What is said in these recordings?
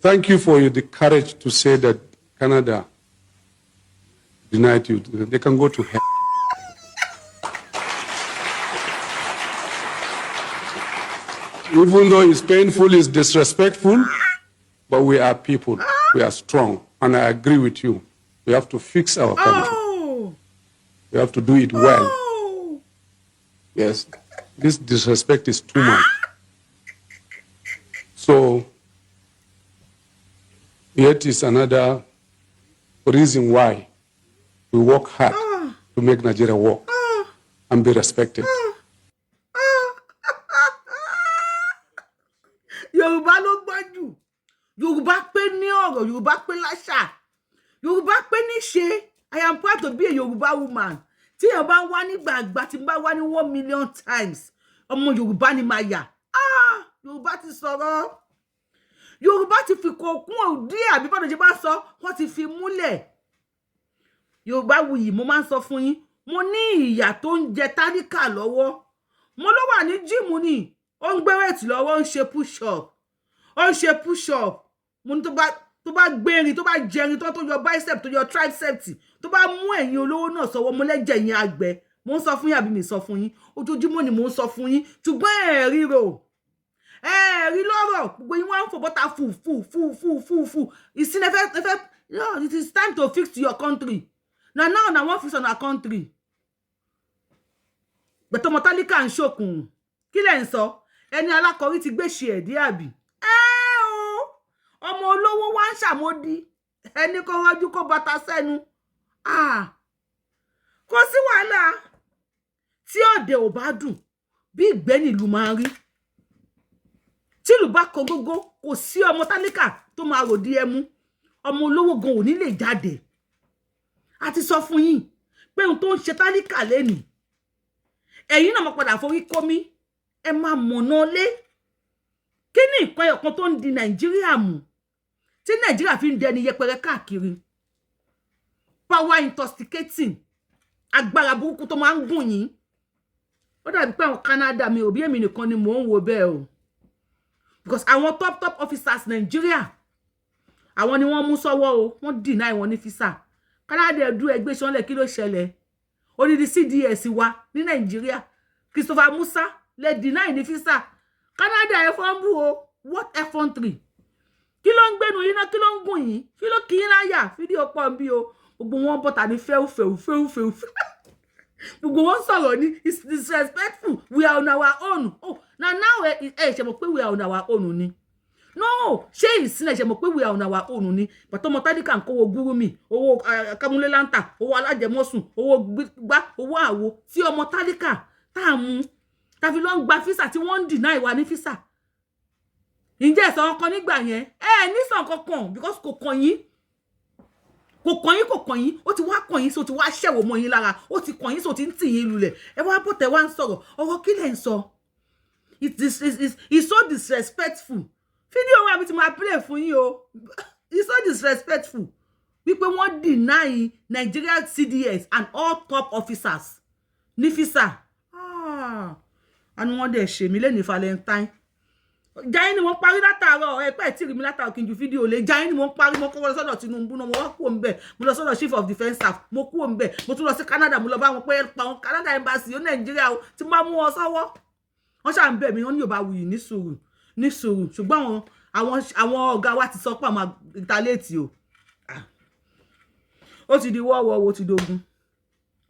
Thank you for the courage to say that Canada denied you. They can go to hell. Even though it's painful, it's disrespectful, but we are people. We are strong. And I agree with you. We have to fix our country. We have to do it well. Yes. This disrespect is too much. So, yet is another reason why we work hard to make Nigeria work and be respected. Yorùbá ló gbọ́njù. Yorùbá pé ní ọ̀rọ̀, Yorùbá pé láṣà. Yorùbá pé níṣe. I am proud to be a Yoruba woman. Tí ẹ bá wá nígbà àgbà tí bá wá ní 1 million times. Ọmọ Yorùbá ni máa yà. Yorùbá ti sọ̀rọ̀. Yorùbá ti fi kokun òdí àbí bọ́dọ̀ ṣe bá sọ, wọ́n ti fi múlẹ̀. Yorùbáwùyí mo máa ń sọ fún yín. Mo ní ìyà tó ń jẹ tálíkà lọ́wọ́. Mo ló wà ní gym ni. Ó ń gbé weight lọ́wọ́, ó ń ṣe push up. Ó ń ṣe push up. Mo ní tó bá gbérin, tó bá jẹrin, tó yọ bicep, tó yọ tricep, tó bá mú ẹ̀yin olówó náà sọ́wọ́ mo lẹ́jẹ̀ yín àgbẹ̀. Mo ń sọ fún yín àbí mi sọ fún yín. Ojoojúmọ́ ni mo ń sọ fún yín. Ṣùgbọ́n ẹ ríro. Rí lọ́rọ̀. Gbogbo yín wá ń fò bọ́ta fù. Ìsìn ẹfẹ́. No, it is time to fix your country. Now I want to fix on our country. But ọmọ tálíkà ń ṣòkùn. Kí lẹ̀ ń sọ? Ẹni alákọ̀rí ti gbé ṣe ẹ̀dí àbí. Ọmọ olówó wá ń ṣàmódì. Ẹni kó rọ́jú kó bàtà sẹ́nu. Kò sí wàhálà. Tí òde ò bá dùn, bí ìgbẹ́ nílùú máa ń rí. Tí ìlú bá kọ gógó, kò sí ọmọ tálíkà tó máa ròdí ẹmu. Ọmọ olówó gan ò ní lè jáde. A ti sọ fún yín pé ohun tó ń ṣe tálíkà lẹ́nìí. Ẹ̀yin náà máa padà forí kómi. Ẹ máa mọ̀nà lé. Kí ni nǹkan ẹ̀kan tó ń di Nàìjíríà mú? Tí Nàìjíríà fi ń dẹni yẹpẹrẹ káàkiri. Power intoxicating. Agbára burúkú tó máa ń gùn yín. Ó dàbí pé àwọn Canada mi ò bí èmi nìkan ni mò ń wo bẹ́ẹ̀ o. Because àwọn top officers Nigeria, àwọn ni wọ́n mú sọ́wọ́ o. Wọ́n deny wọn ní visa. Canada ẹ̀dú ẹgbẹ́ ṣánlẹ̀ kí ló ṣẹlẹ̀? Odidi CDS wa ní Nigeria. Christopher Musa le deny ní visa. Canada ẹ fọ́n bú o. What effrontery? Kí ló ń gbénu yín náà, kí ló ń gùn yín? Kí ló kí yín láyà? Fídíò pọ̀ ń bí o. Gbogbo wọn bọ́ta ní fẹ́ù. Gbogbo wọn sọ̀rọ̀ ní it's disrespectful. We are on our own. Oh, now ṣe mọ̀ pé we are on our own ni. No, ṣé ìsìnlẹ̀ ṣe mọ̀ pé we are on our own ni. But ọmọ tálíkà ń kówó gúrúmì, owó kamúlé láńtà, owó alájẹmọ́sùn, owó gbá, owó àwo. Tí ọmọ tálíkà tá mú, tá fi lọ ń gba visa tí wọ́n ń deny wa ní visa. Ǹjẹ́ ẹ sọ kan nígbà yẹn? Ní sàn kankan because kò kàn yín. Ó ti wá kàn yín, so ti wá ṣẹ̀wò mọ́ yín lára. Ó ti kàn yín, so ti ń tì yín lulẹ̀. Ẹ wá bọ́ tẹ̀ wá ń sọ̀rọ̀. Ọ̀rọ̀ kí lẹ̀ ń sọ? It's so disrespectful. Fídíò wa bí ti máa play fún yín o. It's so disrespectful. Wípé wọ́n deny Nigeria CDS and all top officers ní visa. Àní wọ́n dẹ̀ ṣe mí lẹ́ni Valentine. Jaiye ni wọ́n parí látàárọ̀. Ẹ pẹ́ tí rí mi látàárọ̀ kí n ju fídíò lé. Jaiye ni wọ́n parí, mo kọ́ lọ sọ́dọ̀ Tinubu náà, mo wá kúrò ńbẹ̀. Mo lọ sọ́dọ̀ Chief of Defence Staff, mo kúrò ńbẹ̀. Mo tún lọ sí Canada, mo lọ bá wọn pé pa wọn Canada embassy ó Nàìjíríà o. Tí máa mú wọn sọ́wọ́. Wọ́n ṣà ń bẹ̀ mí, wọ́n ní Yorùbáwùyí ní sùúrù. Ṣùgbọ́n àwọn ọ̀gá wa ti sọ pé àwọn retaliate o. Ó ti di wọ́wọ́, ó ti dogun.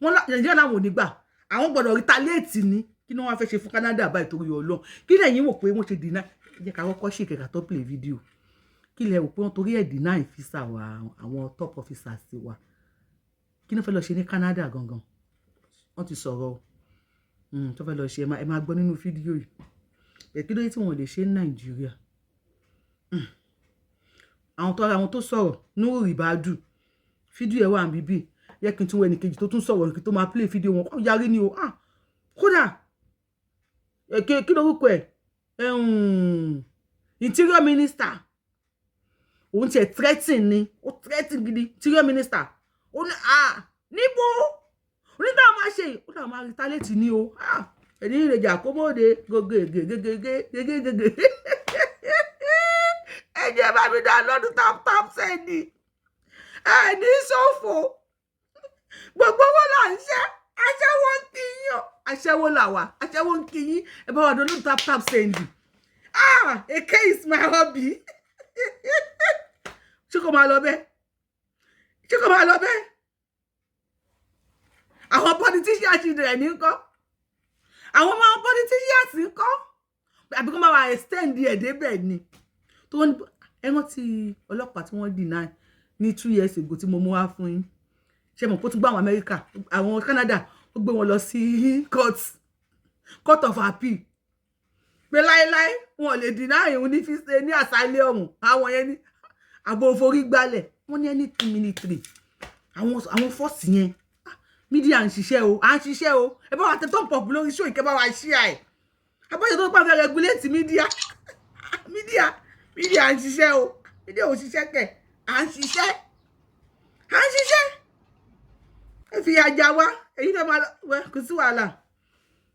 Wọ́n Nàìjíríà náà wò nígbà. Àwọn gbọ́dọ̀ retaliate ni. Kí ni wọ́n fẹ́ ṣe fún Canada báyìí torí Ọlọ́run? Kí lẹ̀yin wò pé wọ́n ṣe deny? Jẹ́ ká kọ́kọ́ ṣe kẹ̀kà tó play video. Kí lẹ wò pé wọ́n torí ẹ̀ deny visa wa àwọn top officers wa? Kí ni fẹ́ lọ ṣe ní Canada gangan? Wọ́n ti sọ̀rọ̀ tó fẹ́ lọ ṣe ẹ máa gbọ́ nínú fídíò yìí. Kí ló dé tí wọ́n lè ṣe ní Nàìjíríà? Àwọn tó sọ̀rọ̀ Nuru Ribadu. Fídíò ẹ̀ wà níbí. Yẹ kí n tún wọ ẹnìkejì tó tún sọ̀rọ̀ kí tó máa play fídíò wọn. Kọ́ yarí ni o. Kódà kí lórúkọ ẹ̀? Interior Minister. Òun ti ẹ̀ threatening ni. Ó threatening gidi. Interior Minister. Ó ní níbo? Ó ní táwọn máa ṣe. Ó dáwọn máa retaliate ni o. Ẹni ìrẹ̀jà kómóde gògègègègègègègè. ẹ jẹ́ bá mi download tap send ẹ ní ṣòfò gbogbo owó là ń ṣe aṣẹ́wó ń kí yín o aṣẹ́wó là wà aṣẹ́wó ń kí yín ẹ bá wà download tap send èké is my hobby ṣé kò máa lọ bẹ́ẹ̀ àwọn politicians rẹ̀ ní kọ́ àwọn ọmọ politicians ń kọ́ àbí kó máa wà extend ẹ̀ débẹ̀ ni tó wọ́n ní ẹ̀wọ̀n tí ọlọ́pàá tí wọ́n deny ní 2 years ago tí mo mú wá fún yín ṣe mọ̀ kó tún gbá àwọn Amẹ́ríkà àwọn Canada ó gbé wọn lọ sí court of appeal pé láéláé wọn ò lè deny òun ní fi ṣe ní asylum àwọn yẹn ní àbò forí gbálẹ̀ wọ́n ní anything military àwọn force yẹn mídíà ń ṣiṣẹ́ o ẹ bá wa tẹ tó ń pọ̀ lórí show ìkẹ́ bá wa ṣí ẹ̀ abọ́jọ́ tó pàfẹ́ regulate mídíà ń ṣiṣẹ́ o mídíà ò ṣiṣẹ́ kẹ̀ à ń ṣiṣẹ́ ẹ fi àjà wa èyí fẹ́ máa lọ kò sí wàhálà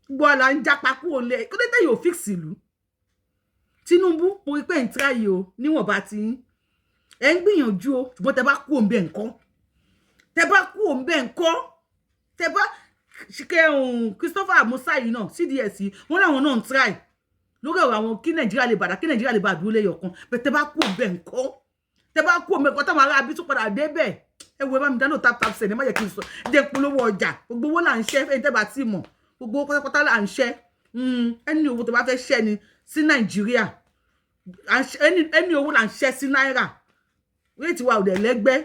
gbọ́ àlà ń jápa kúrò lẹ̀ kó dé tẹ̀yìn ò fix ìlú Tinubu mo rí pé ń tíráyè o níwọ̀n bá ti ń ẹ ń gbìyànjú o ṣùgbọ́n tẹ bá kú òǹbẹ̀ nǹkan tẹ bá ṣìkẹ́ Christopher Musa yìí náà CDS yìí wọ́n láwọn náà ń try lórí ọ̀rọ̀ àwọn kí Nàìjíríà lè bàdá kí Nàìjíríà lè bá àdúró lẹ́yọ̀ kan bẹ́ẹ̀ tẹ bá kú òǹbẹ̀ nǹkan táwọn ará abí tún padà débẹ̀ ẹ wo ẹ bá mi dáná tap send ẹ má yẹ kí n sọ jẹ́ polówó ọjà gbogbo owó là ń ṣẹ́ ẹni tẹ́ bá ti mọ̀ gbogbo pátápátá là ń ṣẹ́ ẹni owó tó bá fẹ́ ṣẹ́ ni sí Nàìjíríà ẹni owó là ń ṣẹ́ sí náírà réètì wa ò dẹ̀ lẹ́gbẹ́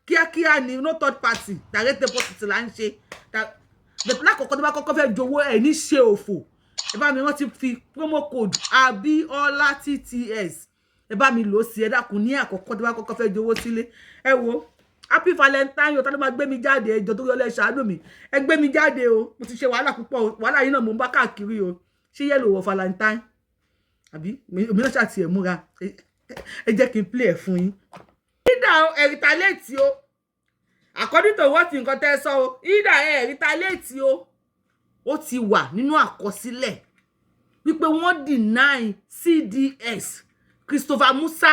kíákíá ni no third party direct deposit là ń ṣe lákọ̀ọ́kọ́ tó bá kọ́kọ́ fẹ́ jowó ẹ̀ ní ṣe òfò ẹ bá mi wọ́n ti fi promo code Abiola TTS ẹ bá mi lò ó sí ẹ dákun ní àkọ́kọ́ tó bá kọ́kọ́ fẹ́ jowó sílé ẹ wo happy valentine o tá ló máa gbé mi jáde ẹjọ́ tó yọlẹ̀ ṣàánú mi ẹ gbé mi jáde o mo ti ṣe wàhálà púpọ̀ wàhálà yìí náà mo ń bá káàkiri o ṣé yẹ́lò wọ valentine àbí mi náà ṣàtì ẹ̀ múra ẹ jẹ́ kí n play ẹ̀ fún yín. ìdá ẹ̀rìtàlẹ́ẹ̀tì o according to what nǹkan tẹ́ sọ o ìdá ẹ̀rìtàlẹ́ẹ̀tì o ó ti wà nínú àkọsílẹ̀ wípé wọ́n deny CDS Christopher Musa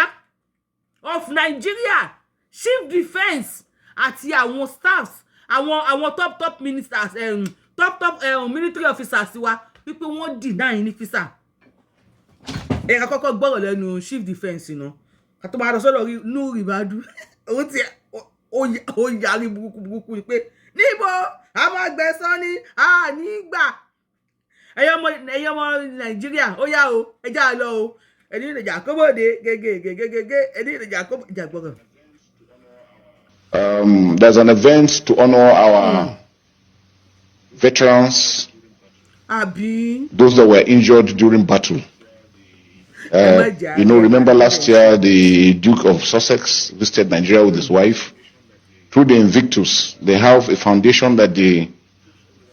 of Nigeria chief defence àti àwọn staffs àwọn top ministers top military officers wa wípé wọ́n deny ní visa ẹ kọ́kọ́ gbọ́rọ̀ lẹ́nu chief defence náà ká tó máa lọ sọ́dọ̀ nú ribadu ó ti ó yarí burúkú ni pé níbo àwọn agbẹ̀san ni a nígbà ẹ̀yin ọmọ Nàìjíríà ó yá o ẹ já lọ o ẹni ìrìnàjà kóbòde gègé ẹni ìrìnàjà kóbòde gbọ̀ngàn. There's an event to honor our veterans, those that were injured during battle. Remember last year the Duke of Sussex visited Nigeria with his wife. Through the Invictus, they have a foundation that they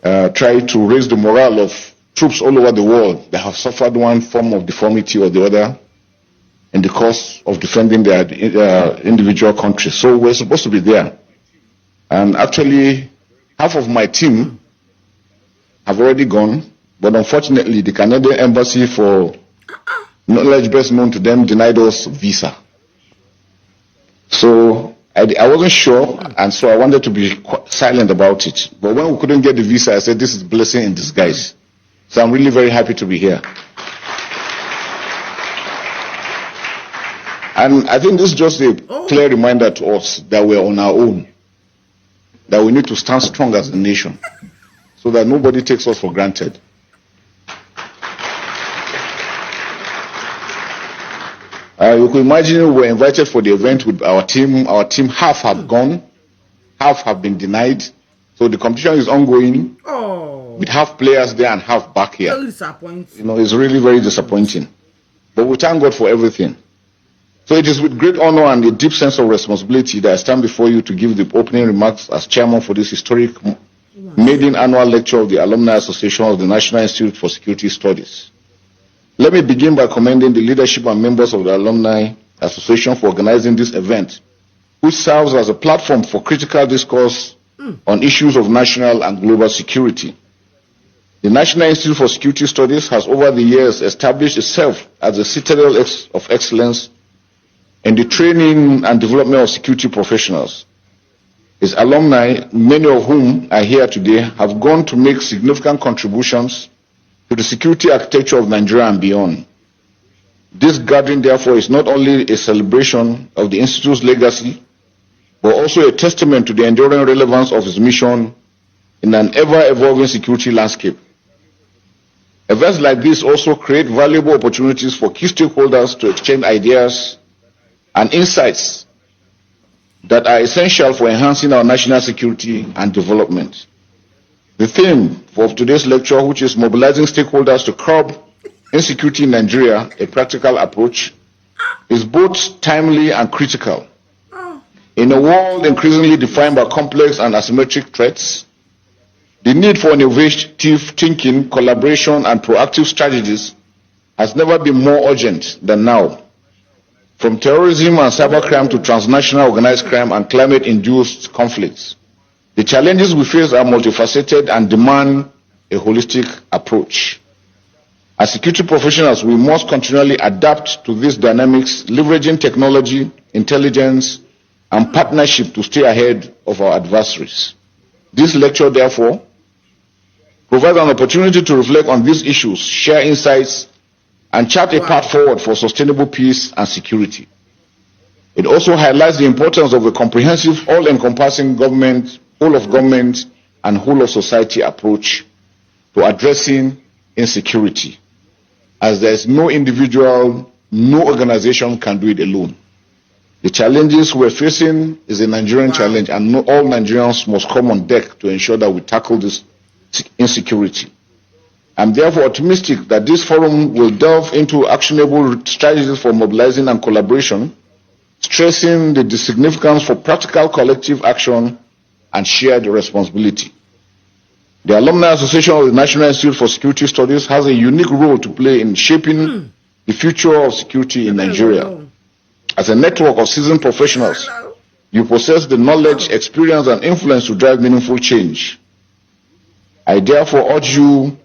try to raise the morale of troops all over the world that have suffered one form of deformity or the other in the course of defending their individual countries. So we're supposed to be there. And actually, half of my team have already gone, but unfortunately, the Canadian embassy, for knowledge best known to them, denied us visa. So I wasn't sure, and so I wanted to be silent about it. But when we couldn't get the visa, I said, this is blessing in disguise. So I'm really very happy to be here. And I think this is just a clear reminder to us that we're on our own, that we need to stand strong as a nation so that nobody takes us for granted. You could imagine we were invited for the event with our team. Our team, half have gone, half have been denied. So the competition is ongoing with half players there and half back here. It's really very disappointing. But we thank God for everything. So it is with great honor and a deep sense of responsibility that I stand before you to give the opening remarks as chairman for this historic maiden annual lecture of the Alumni Association of the National Institute for Security Studies. Let me begin by commending the leadership and members of the Alumni Association for organizing this event, which serves as a platform for critical discourse on issues of national and global security. The National Institute for Security Studies has over the years established itself as a citadel of excellence in the training and development of security professionals. His alumni, many of whom are here today, have gone to make significant contributions to the security architecture of Nigeria and beyond. This gathering, therefore, is not only a celebration of the Institute's legacy, but also a testament to the enduring relevance of its mission in an ever-evolving security landscape. Events like this also create valuable opportunities for key stakeholders to exchange ideas and insights that are essential for enhancing our national security and development. The theme for today's lecture, which is mobilizing stakeholders to curb insecurity in Nigeria, a practical approach, is both timely and critical. In a world increasingly defined by complex and asymmetric threats, the need for innovative thinking, collaboration, and proactive strategies has never been more urgent than now. From terrorism and cybercrime to transnational organized crime and climate-induced conflicts, the challenges we face are multifaceted and demand a holistic approach. As security professionals, we must continually adapt to these dynamics, leveraging technology, intelligence, and partnership to stay ahead of our adversaries. This lecture, therefore, provides an opportunity to reflect on these issues, share insights, and chart a path forward for sustainable peace and security. It also highlights the importance of a comprehensive, all-encompassing government, whole of government, and whole of society approach to addressing insecurity, as there is no individual, no organization can do it alone. The challenges we're facing is a Nigerian challenge, and all Nigerians must come on deck to ensure that we tackle this insecurity. I'm therefore optimistic that this forum will delve into actionable strategies for mobilizing and collaboration, stressing the significance for practical collective action and shared responsibility. The Alumni Association of the National Institute for Security Studies has a unique role to play in shaping the future of security in Nigeria. As a network of seasoned professionals, you possess the knowledge, experience, and influence to drive meaningful change. I therefore urge you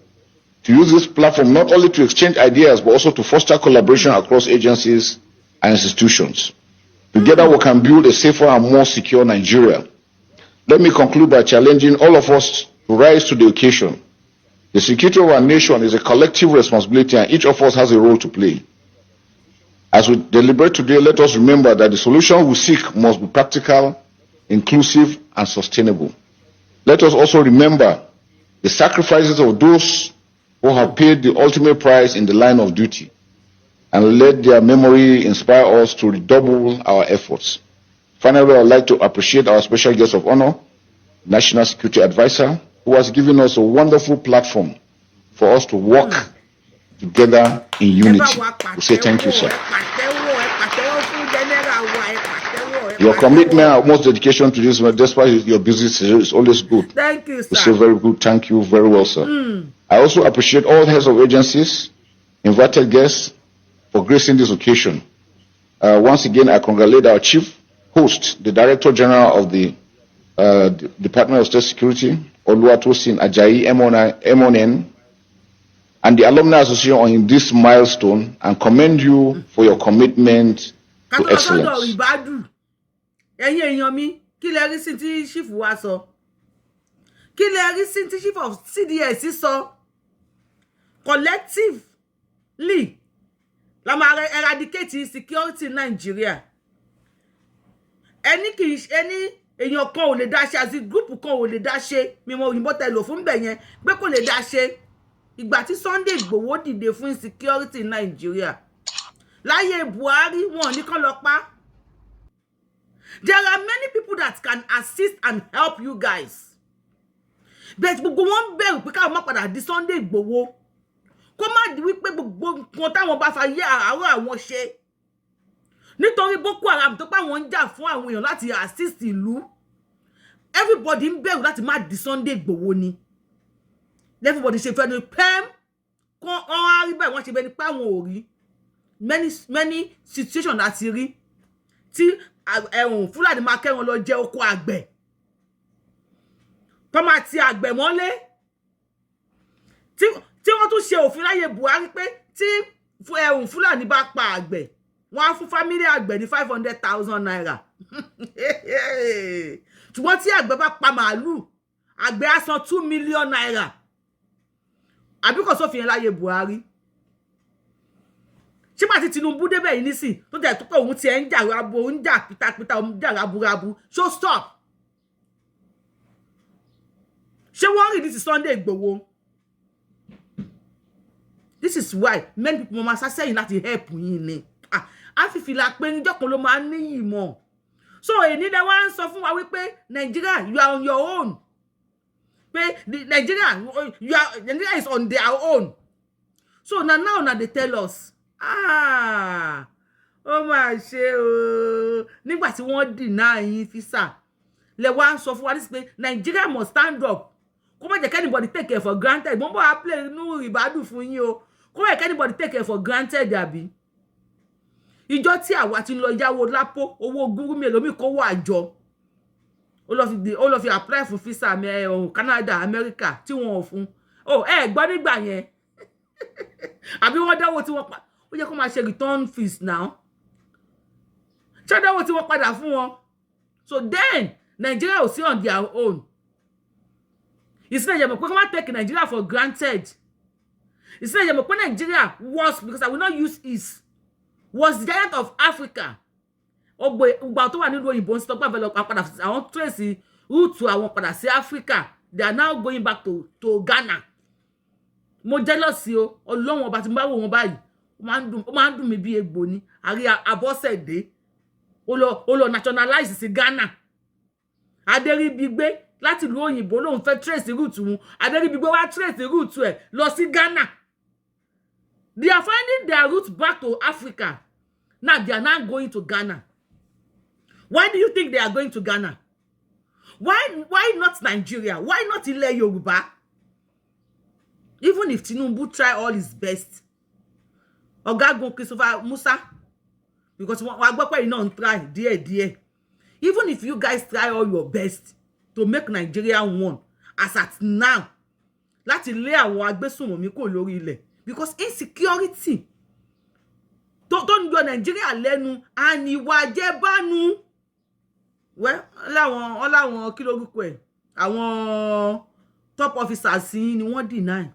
to use this platform not only to exchange ideas, but also to foster collaboration across agencies and institutions. Together we can build a safer and more secure Nigeria. Let me conclude by challenging all of us to rise to the occasion. The security of our nation is a collective responsibility, and each of us has a role to play. As we deliberate today, let us remember that the solution we seek must be practical, inclusive, and sustainable. Let us also remember the sacrifices of those who have paid the ultimate price in the line of duty, and let their memory inspire us to redouble our efforts. Finally, I would like to appreciate our special guest of honor, National Security Advisor, who has given us a wonderful platform for us to work together in unity. We say thank you, sir. Your commitment and most dedication to this, despite your busy schedule, is always good. Thank you, sir. We say very good. Thank you very well, sir. I also appreciate all heads of agencies, invited guests, for gracing this occasion. Once again, I congratulate our chief host, the Director General of the Department of State Security, Oluwatosin Ajayi MON, and the Alumni Association on this milestone, and commend you for your commitment to excellence. Kí lẹ rí sí tí chief wa sọ? Kí lẹ rí sí tí chief of CDS sọ? Collectively, la máa eradicate insecurity in Nigeria. Any èèyàn kan ò lè dá ṣe, àti group kan ò lè dá ṣe. Mi mọ òyìnbó tẹ lò fún bẹ̀ yẹn pé kò lè dá ṣe. Ìgbà tí Sunday Igboho dìde fún insecurity in Nigeria. Láyé Buhari wọn ní kàn lọ pa. There are many people that can assist and help you guys. But gbogbo wọn bẹ̀rù pé káwọn má padà di Sunday Igboho. Kó má di wípé gbogbo nǹkan táwọn bá fa yé àárọ̀ àwọn ṣe. Nítorí Boko Haram tó pa wọn ń jà fún àwọn èèyàn láti assist ìlú. Everybody ń bẹ̀rù láti má di Sunday Igboho ni. Everybody ṣe fẹ́ ní pẹ́m. Kó ọ̀hún àrí báyìí wọ́n ṣe bẹ́ẹ̀ ni pé àwọn ò rí. Many situations láti rí. Tí Fúlàní máa kẹ́wọn lọ jẹ oko àgbẹ̀. Tó máa ti àgbẹ̀ mọ́lé. Tí wọ́n tún ṣe òfin láyé Buhari pé tí Fúlàní bá pa àgbẹ̀, wọ́n á fún family àgbẹ̀ ní 500,000 naira. Ṣùgbọ́n tí àgbẹ̀ bá pa màálù, àgbẹ̀ á san 2 million naira. Àbí kò sófin láyé Buhari. Ṣé bá ti Tinubu débẹ̀ yìí nísìn tó jẹ́ tó pé òun ti ẹ̀ ń jà rabo, òun jà pitapita, òun jà raburabu. Ṣó stop. Ṣé wọ́n rí this Sunday Igboho? This is why many people mama say láti help yín ni. A fi fìlà pé níjọ́ kan ló máa níyì mọ́. So èní dẹ̀ wá ń sọ fún wa wípé Nigeria, you are on your own. Pé Nigeria is on their own. So now they tell us, ó mà ṣe o. Nígbà tí wọ́n deny yín visa, lẹ wá ń sọ fún wa this pé Nigeria must stand up. Kó má jẹ́ anybody take it for granted. Mo bá play nu ribadu fún yín o. Kó má jẹ́ anybody take it for granted àbí. Ìjọ tí àwa ti lọ yáwó lápò, owó gúrúmì ẹlòmíì kó wà jọ. Ó lọ fi apply for visa Canada, America tí wọ́n ò fún. Gbọ́ nígbà yẹn. Àbí wọ́n dáwó tí wọ́n pa. Ó yẹ kó máa ṣe return fees now. Ṣé dáwó tí wọ́n padà fún wọn? So then Nigeria will see on their own. It's not that we can't take Nigeria for granted. It's not that Nigeria was, because I will not use is, was the giant of Africa. About to one òyìnbó ń stop develop padà àwọn trace route to àwọn padà sí Africa. They are now going back to Ghana. Mo jealous o. Ọlọ́run ọba tí mo bá wò wọ́n báyìí. Ó máa ń dùn mí bí egbò ni. Àrí Abọ́sẹ̀dé. Ó lọ nationalize sí Ghana. Adéríbigbé láti ìlú òyìnbó lòun fẹ́ trace route wọn. Adéríbigbé wá trace route ẹ̀ lọ sí Ghana. They are finding their route back to Africa. Now they are now going to Ghana. Why do you think they are going to Ghana? Why not Nigeria? Why not Ilẹ̀ Yorùbá? Even if Tinubu try all his best. Ọ̀gágun Christopher Musa, because wọ́n gbọ́ pé iná ń try díẹ̀. Even if you guys try all your best to make Nigeria one, as at now, láti lé àwọn agbésùnmọ̀mí kò lórí ilẹ̀, because insecurity tó ń yọ Nigeria lẹ́nu àníwá jẹ́bánu. Well, láwọn kí lórúkọ ẹ̀, àwọn top officers ni wọ́n deny.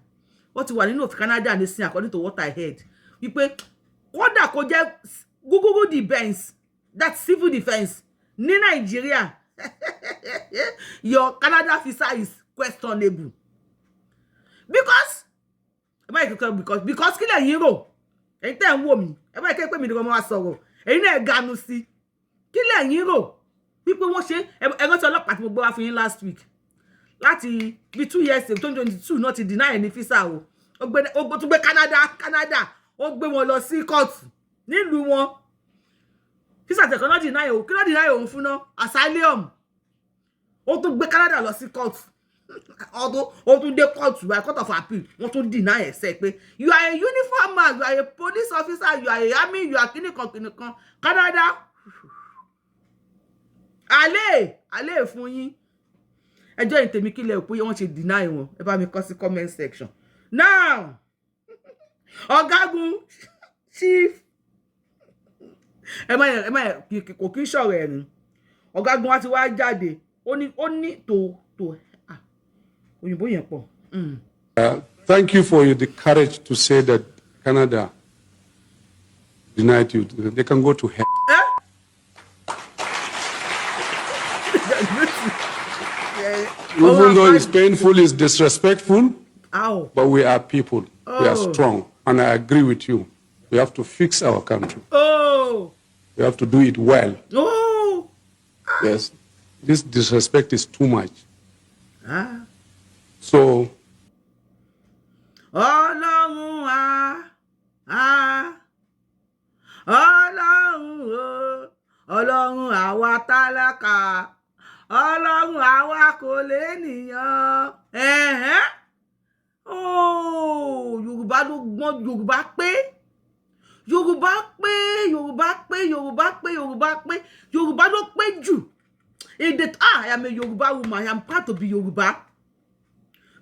Wọ́n ti wà nínú òfin Canada ní sin according to what I heard. Wípé kódà kó jẹ́ Google defense, that's civil defense ní Nigeria. Your Canada visa is questionable. Because kí lẹ̀yin rò? Ẹ̀yin tẹ́ ń wò mí. Ẹ bá ké pé mi ni mo máa sọ̀rọ̀. Ẹ̀yin náà ganu sí. Kí lẹ̀yin rò? Wípé wọ́n ṣe ẹ̀rọ tí ọlọ́pàá tí mo gbé wá fún yín last week. Láti bí 2 years ago, 2022 náà ti deny ní visa o. Ó tún gbé Canada. Ó gbé wọn lọ sí court nílùú wọn. Visa tẹ̀kọ́ náà deny o. Kí ló deny òun fún náà? Asylum. Ó tún gbé Canada lọ sí court. Ó tún dé court by court of appeal. Wọ́n tún deny ẹ̀ sẹ́ pé you are a uniform man, you are a police officer, you are a army, you are kìnìkan. Canada. Ale fún yín. Ẹjọ́ ìtèmi kílẹ̀ òpó wọ́n ṣe deny wọn. Ẹ bá mi kọ sí comment section. Now, Ọ̀gágun chief. Ẹ má kò kí sọ̀rọ̀ ẹ̀rín. Ọ̀gágun wa ti wá jáde. Ó ní tó òyìnbó yẹn pọ̀. Thank you for the courage to say that Canada denied you. They can go to hell. Even though it's painful, it's disrespectful, but we are people. We are strong. And I agree with you. We have to fix our country. We have to do it well. Yes. This disrespect is too much. So, Ọlọ́run àwa tálákà, Ọlọ́run àwa kò lénìyàn. Yorùbá ló gbọ́n, Yorùbá pé. Yorùbá ló pé jù. I am a Yoruba woman. I am proud to be Yoruba.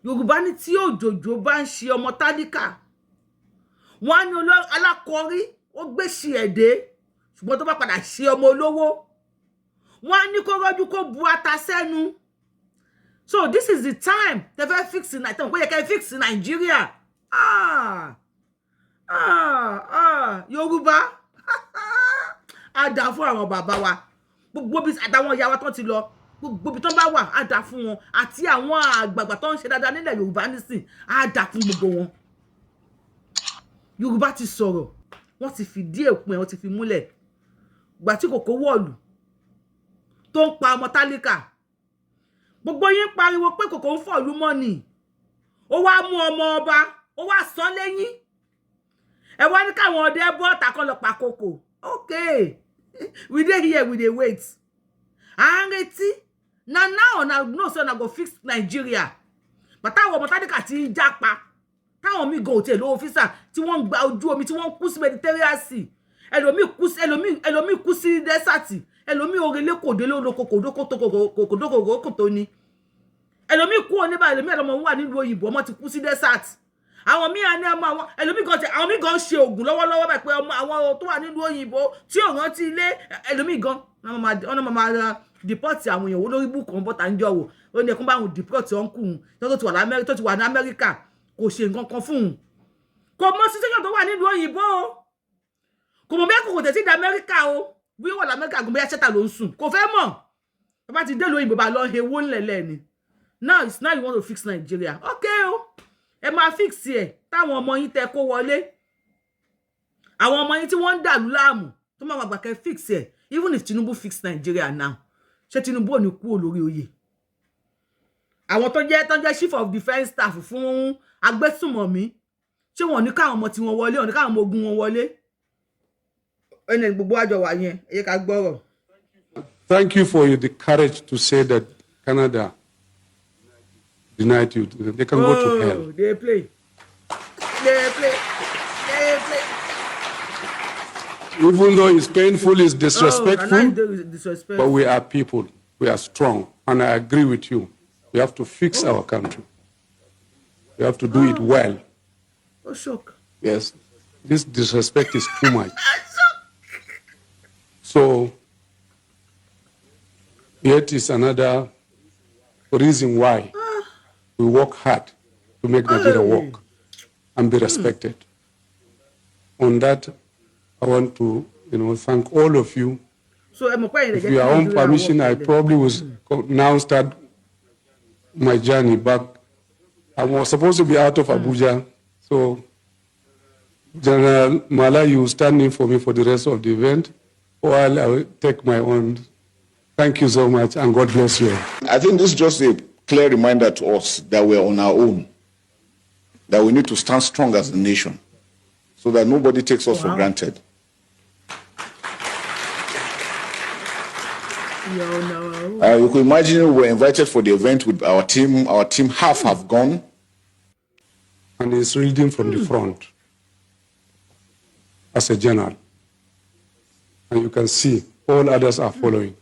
Yorùbá ní tí òjòjò bá ń ṣe ọmọ tálíkà. Wọ́n ní alákọ̀ọ́rí ó gbé ṣe ẹ̀dẹ́. ṣùgbọ́n tó bá padà ṣe ọmọ olówó wọ́n á ní kó rọ́jú kó bu ata sẹ́nu. So this is the time tẹ́ fẹ́ fix Nigeria. Kó yẹ kẹ́ fix Nigeria. Yorùbá á dà fún àwọn bàbá wa gbogbo bí àtàwọn ìyá wa tó ti lọ gbogbo bí tó bá wà á dà fún wọn àti àwọn àgbààgbà tó ń ṣe dáadáa nílẹ̀ Yorùbá nísìn á dà fún gbogbo wọn. Yorùbá ti sọ̀rọ̀ wọ́n ti fìdí òpin wọ́n ti fi múlẹ̀ gbà tí kòkó wọ̀lú tó ń pa ọmọ tálíkà gbogbo yín pariwo pé kòkó ń fọ̀lú mọ́ ni ó wá mú ọmọ ọba ó wá sán lẹ́yìn ẹ wá ní káwọn ọdẹ bọ́ tàkọ́ lọ pa kòkó. Okay, we dey here we dey wait à ń retí na now na no say na go fix Nigeria but táwọn ọmọ tálíkà ti ń jápa táwọn mi go tẹ̀ lówó físà tí wọ́n ń gba ojú omi tí wọ́n kú sí Mediterranean Sea ẹlòmíì kú sí dẹ́sàtì ẹlòmíì òrèlé kòdé lóko ni ẹlòmíì kú oníbà ẹlòmíì ẹlòmọ wà nílùú òyìnbó ọmọ ti kú sí dẹ́sàtì àwọn míì àní ọmọ àwọn ẹlòmíì gan ṣe ògùn lọ́wọ́lọ́wọ́ báyìí pé ọmọ àwọn tó wà nílùú òyìnbó tí ò rántí ilé ẹlòmíì gan ọ̀nà máa dìpọ́tì àwọn èèyàn olórí búùkù ọ̀n bọ́ta ń jọ wò ó ní ẹkún bá àwọn dìpọ́tì ọ̀nkùn tó ti wà ní Amẹ́ríkà kò ṣe nǹkan kan fún un kò mọ sísẹ́yàn tó wà nílùú òyìnbó kò mọ̀ bẹ́ẹ̀ kò tẹ̀ sí di Amẹ́ríkà o bí wọ́n lọ Amẹ́ríkà gùn bẹ́ẹ̀ ṣẹ́ta ló ń sùn kò fẹ́ mọ̀ bàbá ti dé lóyìnbó bá lọ hewo ńlẹ̀lẹ̀ ni now it's now you want to fix Nigeria okay o ẹ máa fix ẹ̀ táwọn ọmọ yín tẹ kó wọlé àwọn ọmọ yín tí wọ́n ń dàlú láàmú tó máa gbà kẹ́ fix ẹ̀ even if Tinubu fix Nigeria now ṣé Tinubu ò ní kú olórí oyè àwọn tó jẹ́ chief of defence staff fún agbésùmọ̀mí ṣé wọn ní káwọn ọmọ tí wọn wọlé wọn ní káwọn ọmọ ogun wọn wọlé ẹni gbogbo àjọ wà yẹn ẹ yẹ ká gbọ́rọ̀. Thank you for the courage to say that Canada denied you. They can go to hell. They play. Even though it's painful, it's disrespectful, disrespectful, but we are people. We are strong. And I agree with you. We have to fix our country. We have to do it well. Oh, shock. Yes. This disrespect is too much. So, yet is another reason why we work hard to make Nigeria work and be respected. On that, I want to, thank all of you. So, with your own permission, I probably will now start my journey back. I was supposed to be out of Abuja, so General Mala, you stand in for me for the rest of the event, while I will take my own. Thank you so much, and God bless you. I think this is just a clear reminder to us that we're on our own, that we need to stand strong as a nation, so that nobody takes us for granted. You could imagine we're invited for the event with our team. Our team half have gone. And he's reading from the front as a general. And you can see all others are following.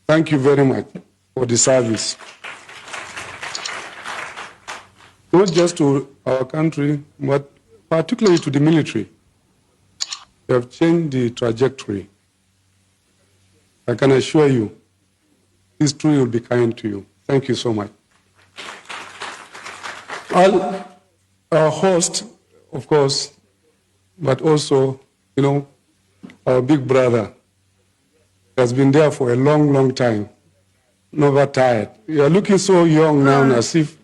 Thank you very much for the service. Not just to our country, but particularly to the military. They have changed the trajectory. I can assure you, history will be kind to you. Thank you so much. Our host, of course, but also, our big brother has been there for a long, long time, never tired. You are looking so young now, as if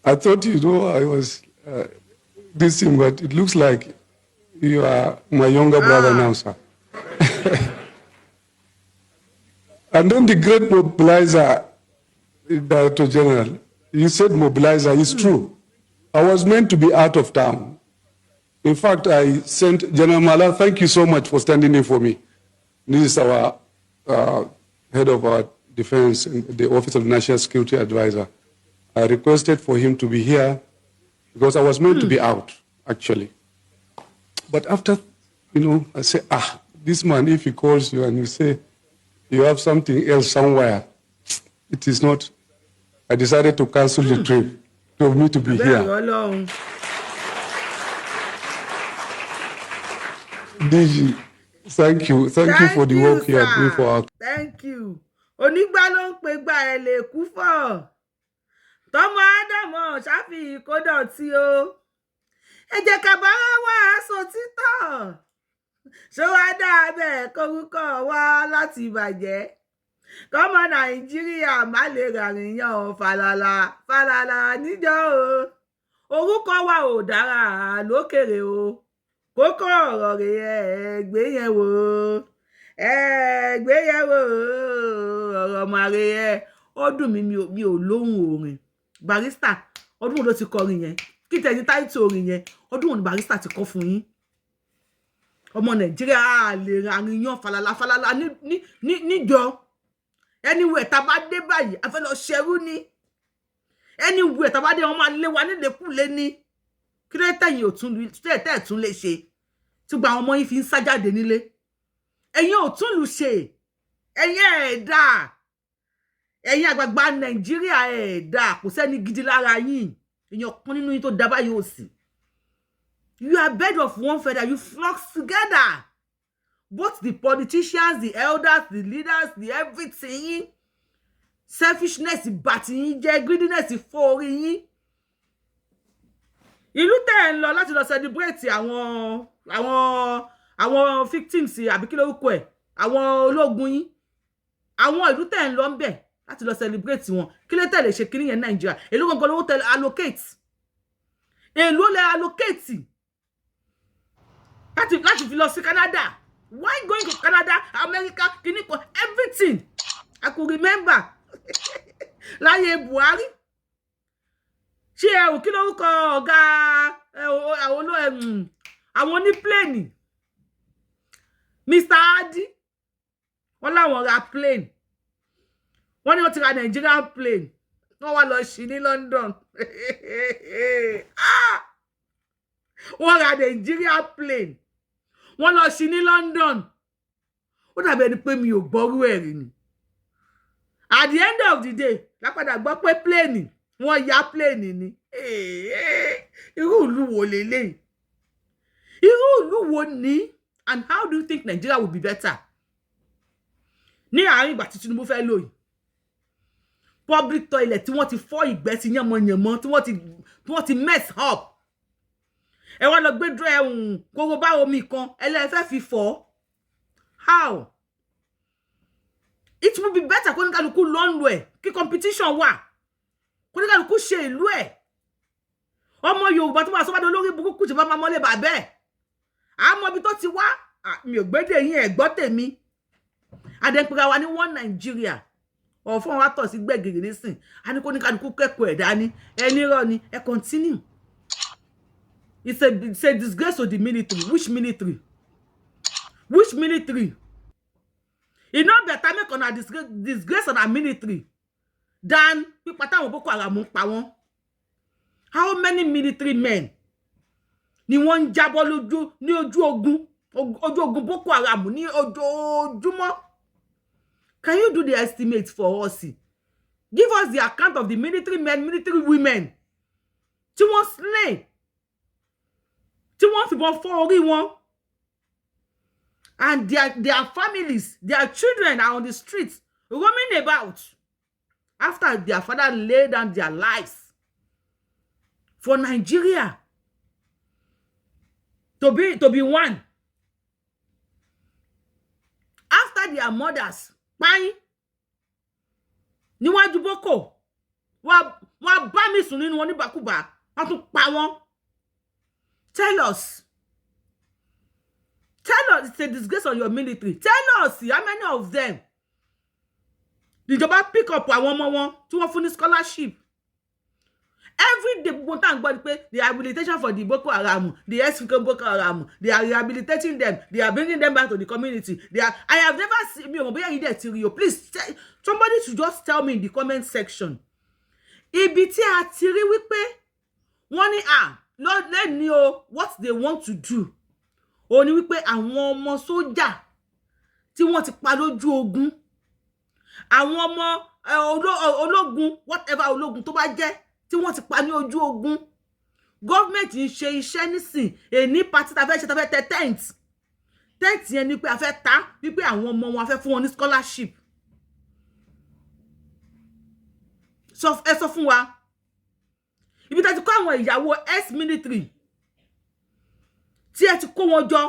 I thought, I was this thing, but it looks like you are my younger brother now, sir. And then the great mobilizer, Director General, you said mobilizer is true. I was meant to be out of town. In fact, I sent General Mala, thank you so much for standing in for me. This is our head of our defense, the Office of National Security Advisor. I requested for him to be here because I was meant to be out, actually. But after, I say, this man, if he calls you and you say, you have something else somewhere, it is not. I decided to cancel the trip, for me to be here. DG, Thank you for the work you are doing for our. Thank you. Onígbà ló ń pe gba ẹ lè kú fọ́. Tọ́mọ Ádámọ̀ ṣáfi ìkódọ̀tí o. Ẹ jẹ́ ká bá wa sọ títọ́. Ṣé wá dá bẹ́ẹ̀ kórúkọ wá láti bàjẹ́? Kọ́mọ Nàìjíríà má lè ràrìyàn fàlàlà níjọ́ o. Orúkọ wa ò dára lókèrè o. Kókó ọ̀rọ̀ rẹ̀ ẹgbẹ́ yẹn wò ọ̀rọ̀ màrè ẹ̀ ó dùn mí mi ò lóhùn orin Barrister ọdún wo ló ti kọrin yẹn kí tẹ̀yìn táìtì orin yẹn ọdún wo ni Barrister ti kọ fún yín ọmọ Nàìjíríà lè ràrìyàn fàlàlà níjọ anywhere tá bá dé báyìí a fẹ́ lọ ṣẹrú ni anywhere tá bá dé wọn máa lé wa nílẹ̀kùlé ní kí ló tẹ̀yìn tún lè ṣe tí gba àwọn ọmọ yìí fi ń sá jáde nílé ẹ̀yin ò tún lù ṣe ẹ̀yin ẹ̀dá ẹ̀yin àgbààgbà Nàìjíríà ẹ̀dá kò sẹ́ni gidi lára yín èèyàn kan nínú yín tó dá báyìí ò sí you are bed of one feather you flock together both the politicians the elders the leaders the everything selfishness bàtì yín jẹ́ greediness fọ́ orí yín ìlú tẹ́ ń lọ láti lọ celebrate àwọn victims àbí kí lórúkọ ẹ̀ àwọn ológun yín àwọn ìlú tẹ́ ń lọ ń bẹ̀ láti lọ celebrate wọn kí ló tẹ̀lé ṣe kiri yẹn Nàìjíríà èló gangan lówó tẹ̀lé allocate èló lẹ allocate láti fi lọ sí Canada why going to Canada America kìíní kan everything I could remember láyé Buhari ṣé ẹ ò kí lórúkọ ọ̀gá àwọn ní plane Mr. Adi wọ́n láwọn ra plane wọ́n ní wọ́n ti ra Nigerian plane wọ́n wá lọ sí ní London wọ́n ra Nigerian plane wọ́n lọ sí ní London ó dàbí ẹni pé mi ò gbọ́rú ẹ̀ rí ni at the end of the day lápadà gbọ́ pé plane wọ́n ya plane ni irú ìlú wo lélẹ́yìí irú ìlú wo ni and how do you think Nigeria will be better ní àárín ìgbà tí Tinubu fẹ́ lò yìí public toilet tí wọ́n ti fọ́ ìgbẹ́ sí yànmọ̀yànmọ́ tí wọ́n ti mess up ẹ wá lọ gbé kóró bá omi kan ẹlẹ́fẹ́ fi fọ́ how it will be better kó ní kálukú lọ́nlọ́ ẹ̀ kí competition wà kó ní kálukú ṣe ìlú ẹ̀ ọmọ Yorùbá tó wà sọ́bàdàn olórí burúkú tí bá máa mọ́lé bàbẹ́ ẹ̀ àmọ́ ibi tó ti wá mi ò gbédè yín ẹ̀ gbọ́ tèmi adẹ́pẹ́ra wa ní one Nigeria ọ̀fọ́n wa tọ̀ sí gbẹ̀gìrì nísìn a ní kó ní kálukú kẹ́kọ̀ọ́ ẹ̀ dání ẹni rọ ni ẹ continue it's a disgrace to the military which military e no better make una disgrace on our military than pípa táwọn Boko Haram ń pa wọ́n how many military men ni wọ́n ń jábọ́ ní ojú ogun Boko Haram ní ojoojúmọ́ can you do the estimate for us give us the account of the military men military women tí wọ́n slay tí wọ́n fìbọn fọ́ orí wọn and their families their children are on the streets roaming about after their father laid down their lives for Nigeria to be one after their mothers páyín níwájú Boko wọ́n bá mi sùn nínú wọn níbàkúbà wọ́n tún pa wọ́n tell us it's a disgrace on your military tell us how many of them ìjọba pick up àwọn ọmọ wọn tí wọ́n fún ní scholarship every day gbogbo tá à ń gbọ́ ni pé the rehabilitation for the Boko Haram the ex-Boko Haram they are rehabilitating them they are bringing them back to the community I have never seen mi ò mọ̀ bóyá yìí dẹ̀ ti rí o please somebody should just tell me in the comment section ibi tí a ti rí wípé wọ́n ní Lord let me know what they want to do ó ní wípé àwọn ọmọ sójà tí wọ́n ti pa lójú ogun àwọn ọmọ ológun whatever ológun tó bá jẹ́ tí wọ́n ti pa ní ojú ogun government ń ṣe iṣẹ́ nísìn èní party tá fẹ́ ṣe tá fẹ́ tẹ tent intent yẹn ni pé a fẹ́ ta wípé àwọn ọmọ wọn a fẹ́ fún wọn ní scholarship. So ẹ sọ fún wa ibi tá ti kó àwọn ìyàwó ex-military tí ẹ ti kó wọn jọ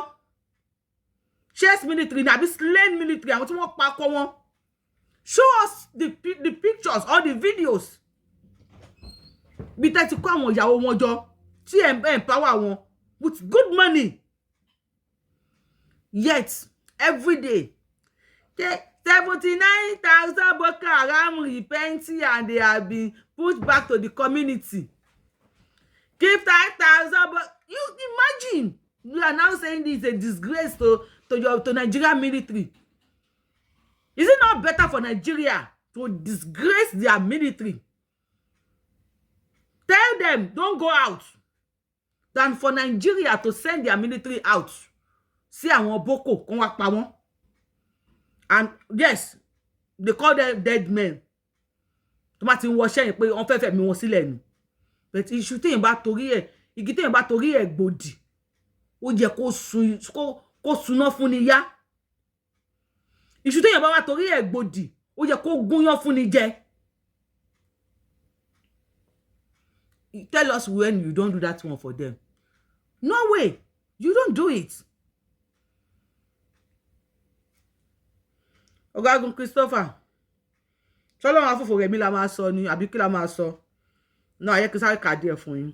ṣé ex-military ní àbí slain military àwọn tí wọ́n pa kọ́ wọn. Show us the pictures or the videos. Bí tá ti kó àwọn ìyàwó wọn jọ tí empower wọn with good money. Yet every day 79,000 Boko Haram repenting and they have been pushed back to the community. Give 5,000, but you imagine you are now saying this is a disgrace to Nigerian military. Is it not better for Nigeria to disgrace their military? Tell them don't go out than for Nigeria to send their military out. See àwọn Boko kon wá pa wọ́n. And yes, they call them dead men. Tó bá ti wọ ṣẹ́yìn pé wọ́n fẹ́ mi wọn sílẹ̀ ni. But issue téèyàn bá torí ẹ̀, igi téèyàn bá torí ẹ̀ gbòdì. Ó jẹ́ kó suná fún ni yá. Issue téèyàn bá wá torí ẹ̀ gbòdì, ó jẹ́ kó gúnyán fún ni jẹ. Tell us when you don't do that one for them. No way. You don't do it. Ọ̀gágun Christopher. Ṣọ́lọ́run afọ́fọ́ rẹ̀ mi la máa sọ ni àbí kí la máa sọ. No, ayé kí sáré kàdí ẹ̀ fún yín.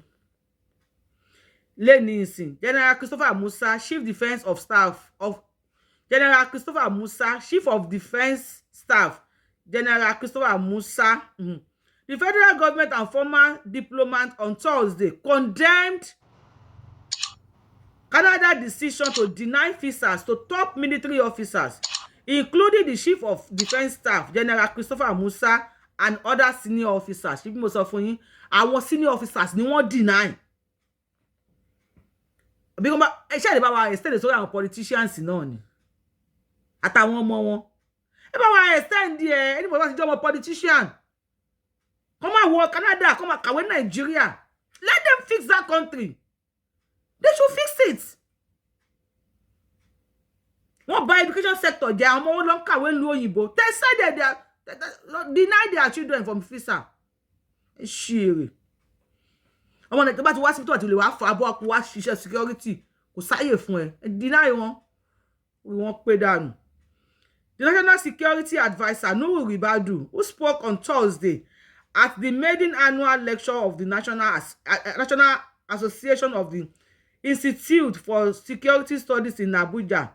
Lẹ́ni ìsìn, General Christopher Musa, Chief Defense of Staff of General Christopher Musa, Chief of Defense Staff, General Christopher Musa. The federal government and former diplomat on Thursday condemned Canada's decision to deny visas to top military officers, including the Chief of Defense Staff, General Christopher Musa, and other senior officers. Chief Musa fún yín, àwọn senior officers ni wọ́n deny. Because ṣé lè bá wa extend sórí àwọn politicians náà ni. Àtàwọn ọmọ wọn. Ẹ bá wa extend ẹ, anybody wá ti jẹ́ ọmọ politician. Come and work Canada, come and kàwé Nigeria. Let them fix that country. They should fix it. Wọ́n bà education sector jẹ́, àwọn ọmọ wọn lọ kàwé ìlú òyìnbó. They said that they deny their children from visa. Ṣìrè. Ọmọ Nàìjíríà bá ti wá sí tó àti lè wá fà bọ́ kó wá ṣiṣẹ́ security. Kò sáyè fún ẹ. Deny wọn. Wọ́n pé dànù. The National Security Advisor, Nuru Ribadu, who spoke on Thursday at the maiden annual lecture of the National Association of the Institute for Security Studies in Abuja,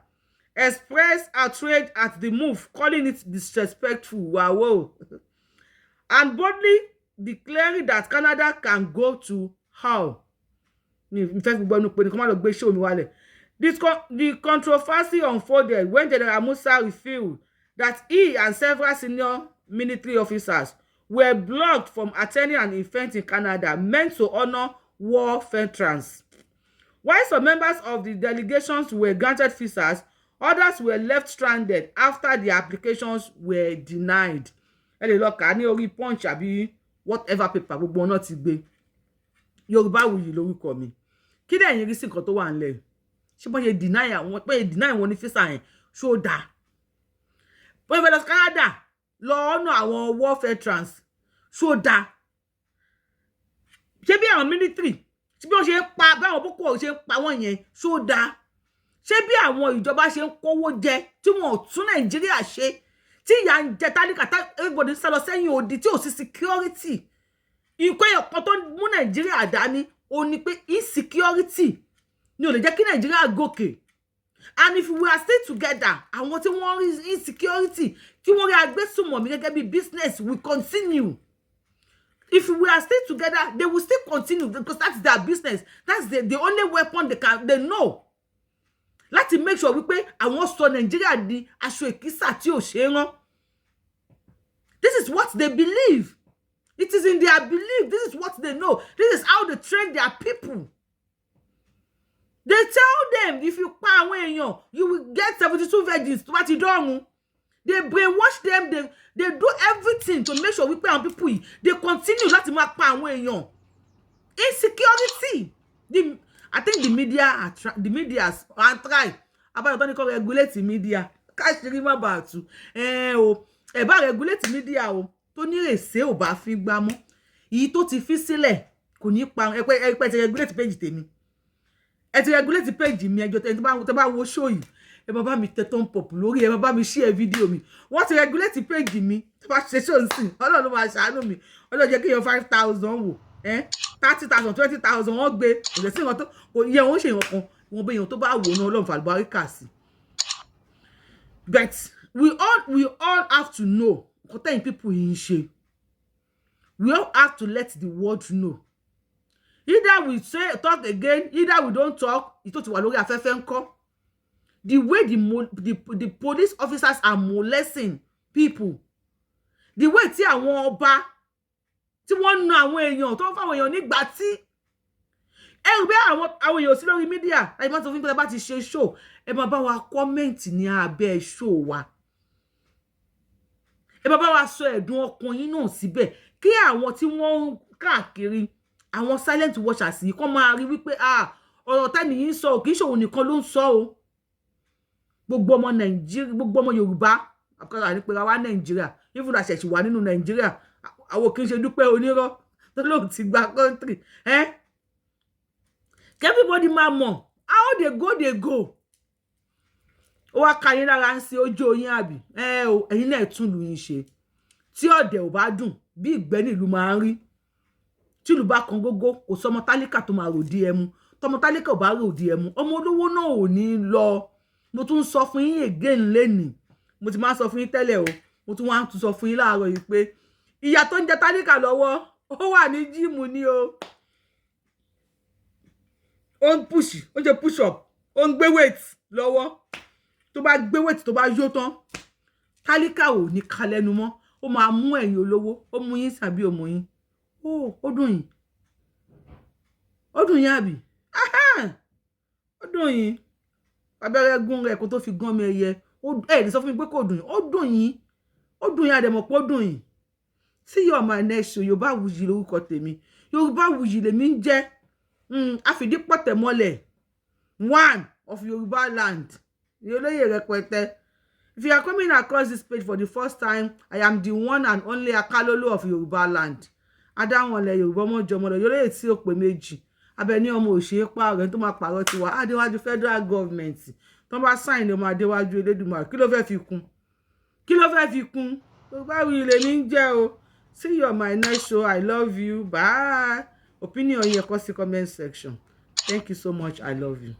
expressed outrage at the move, calling it disrespectful, wow, and boldly declaring that Canada can go to hell. The controversy unfolded when General Musa revealed that he and several senior military officers were blocked from attending an event in Canada meant to honor war veterans. While some members of the delegations were granted visas, others were left stranded after their applications were denied. Ẹ lè lọ kà ní orí Punch àbí whatever paper gbogbo ọ̀nà ti gbé. Yorùbáwùyí lórúkọ mi. Kí dẹ̀ yín rí sí nǹkan tó wà nílẹ̀? Ṣé bọ́n ṣe deny àwọn pé deny wọn ní visa yẹn ṣó dáa? Bọ́n fẹ́ lọ sí Canada lọ ọ̀nà àwọn war veterans ṣó dáa? Ṣé bí àwọn military ṣé bí wọ́n ṣe ń pa báwọn Boko ṣe ń pa wọ́n yẹn ṣó dáa? Ṣé bí àwọn ìjọba ṣe ń kówó jẹ tí wọn ò tún Nàìjíríà ṣe tí ìyà ń jẹ tálíkà everybody sá lọ sẹ́yìn odi tí ò sí security? Nǹkan ẹ̀kan tó mú Nàìjíríà dání ó ní pé insecurity ni ò lè jẹ́ kí Nàìjíríà gòkè. And if we are still together, àwọn tí wọ́n rí insecurity tí wọ́n rí agbésùnmọ̀mí gẹ́gẹ́ bí business will continue. If we are still together, they will still continue because that's their business. That's the only weapon they know. Láti make sure wípé àwọn sọ Nigeria di aṣọ ìkísà tí ò ṣe rán. This is what they believe. It is in their belief. This is what they know. This is how they train their people. They tell them if you pa àwọn èèyàn, you will get 72 virgins tó bá ti dọ́run. They brainwash them. They do everything to make sure wípé àwọn people yìí, they continue láti máa pa àwọn èèyàn. Insecurity. I think the media are trying abáyọ̀ tó ní kó regulate media káṣírí má bàa tú o ẹ bá regulate media o tó ní èsè ò bá fi gbá mọ́ èyí tó ti fi sílẹ̀ kò ní pa ẹ ti regulate page tèmi ẹ ti regulate page mi ẹjọ́ tẹ́ bá wo show yìí ẹ má bá mi tẹ thumb up lórí ẹ má bá mi share video mi wọ́n ti regulate page mi tó bá ṣe show nsìn Ọlọ́run ló máa ṣàánú mi Ọlọ́run jẹ́ kí yan 5,000 wò 30,000 20,000 wọ́n gbé ọ̀sẹ̀ sí wọn tó kò yẹ wọ́n ṣe ìwọ̀n kan wọ́n bẹ èèyàn tó bá wò náà Ọlọ́run fàlùbáríkà sí. But we all have to know nǹkan tẹ́yìn people yìí ń ṣe. We all have to let the world know. Either we talk again, either we don't talk. Ito ti wà lórí afẹ́fẹ́ ńkọ́. The way the police officers are molesting people, the way tí àwọn ọba tí wọ́n na àwọn èèyàn tó ń fáwọn èèyàn nígbà tí ẹ gbé àwọn èèyàn sí lórí mídíà láì má sọ fún pé bá ti ṣe show ẹ máa bá wa kọ́mẹ̀ntì ní abẹ́ show wa ẹ máa bá wa sọ ẹ̀dùn ọkàn yín náà síbẹ̀ kí àwọn tí wọ́n ń káàkiri àwọn silent watchers yìí kọ́ máa rí wípé ọ̀rọ̀ tẹ́ni yìí ń sọ kì í ṣòun nìkan ló ń sọ o gbogbo ọmọ Nàìjíríà gbogbo ọmọ Yorùbá àkọ́rà ní pé ra wá Nàìjíríà even àṣẹ̀ṣì wà nínú Nàìjíríà àwọn kì í ṣe dúpẹ́ onírọ́ tó lóun ti gba country everybody máa mọ̀ how they go ó wá ka yín lára ń ṣe ojú oyin àbí ẹ̀yin náà tún lù yín ṣe tí ọ̀dẹ̀ ò bá dùn bí ìgbẹ́ nílùú máa ń rí tí ìlú bá kan gógó kò sọmọ tálíkà tó máa ròdí ẹmu tọmọ tálíkà ò bá ròdí ẹmu ọmọ olówó náà ò ní lọ mo tún sọ fún yín again lénìí mo ti máa sọ fún yín tẹ́lẹ̀ o mo tún wá tún sọ fún yín láàárọ̀ yìí pé ìyá tó ń jẹ tálíkà lọ́wọ́ ó wà ní jíìmù ni o ó ń push up ó ń gbé weight lọ́wọ́ tó bá gbé weight tó bá yó tán tálíkà ò ní ká lẹ́nu mọ́ ó máa mú ẹ̀yin olówó ó mú yín sàbí ọmọ yín ó dùn yín àbí ó dùn yín abẹ́rẹ́ gún rẹ̀ kó tó fi gán mi ẹyẹ ní sọ fún mi pé kò dùn yín ó dùn yín àdẹ̀mọ̀ pé ó dùn yín. See you on my next show. Yorubawuyi lórúkọ tèmi. Yorubawuyi lèmi ń jẹ́. Àfìdípọ̀tẹ̀ mọ́lẹ̀. One of Yoruba land. Olóyè rẹpẹtẹ. If you are coming across this page for the first time, I am the one and only Akalolo of Yoruba land. Adáwọ̀nlẹ̀ Yorùbá mọ́jọmọ́lẹ̀. Olóyè tí ó pè méjì. Abẹni ọmọ òṣèré pààrọ̀ tó máa pààrọ̀ tiwa. Adéwájú federal government. Tó bá sign ọmọ Adéwájú Elédùmarè. Kí ló fẹ́ fi kún? Yorubawuyi lèmi ń jẹ́ o. See you on my next show. I love you. Bye. Opinion in your comment section. Thank you so much. I love you.